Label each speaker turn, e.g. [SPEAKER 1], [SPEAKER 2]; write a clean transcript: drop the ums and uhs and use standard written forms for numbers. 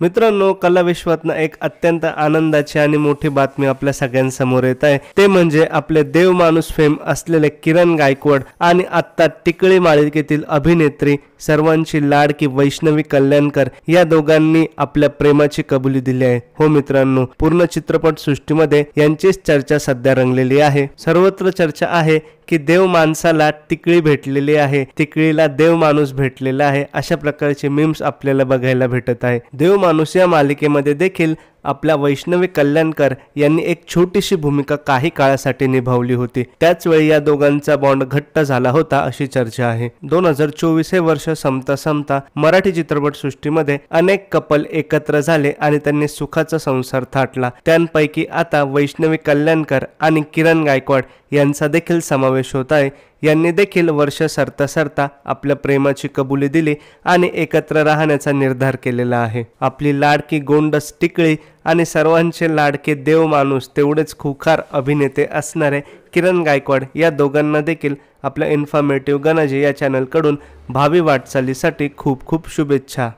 [SPEAKER 1] मित्रांनो, कला विश्वातनं एक अत्यंत आनंदाची आणि मोठी बातमी आपल्या सगळ्यांसमोर येत आहे। ते म्हणजे आपले देव माणूस फेम असलेले किरण गायकवाड आणि आता टिकळी मालिकेतील अभिनेत्री सर्वांची लाडकी वैष्णवी कल्याणकर या दोघांनी आपल्या प्रेमाची कबुली दिली आहे। हो मित्रांनो, पूर्ण चित्रपट सृष्टीमध्ये यांचीच चर्चा सध्या रंगलेली आहे। सर्वत्र चर्चा आहे की देव माणसाला टिकळी भेटलेली आहे, टिकळीला देव माणूस भेटलेला आहे, अशा प्रकारचे मीम्स आपल्याला बघायला भेटत आहे। देव माणूस या मालिकेमध्ये देखील आपल्या वैष्णवी कल्याणकर यांनी एक छोटीशी भूमिका काही काळासाठी निभावली होती। त्याच वेळी या दोघांचा बॉन्ड घट्ट झाला होता अशी चर्चा आहे। 2024 हे वर्ष संपता संपता मराठी चित्रपट सृष्टीमध्ये अनेक कपल एकत्र झाले आणि त्यांनी सुखाचा संसार थाटला। त्यांपैकी आता वैष्णवी कल्याणकर आणि किरण गायकवाड यांचा देखील समावेश होत आहे। यांनी देखील वर्ष सरता सरता आपल्या प्रेमाची कबुली दिली आणि एकत्र राहण्याचा निर्धार केलेला आहे। आपली लाडकी गोंडस टिकळी आणि सर्वांचे लाडके देव माणूस तेवढेच खुखार अभिनेते असणारे किरण गायकवाड या दोघांना देखील आपल्या इन्फॉर्मेटिव्ह गणजी या चॅनलकडून भावी वाटचालीसाठी खूप खूप शुभेच्छा।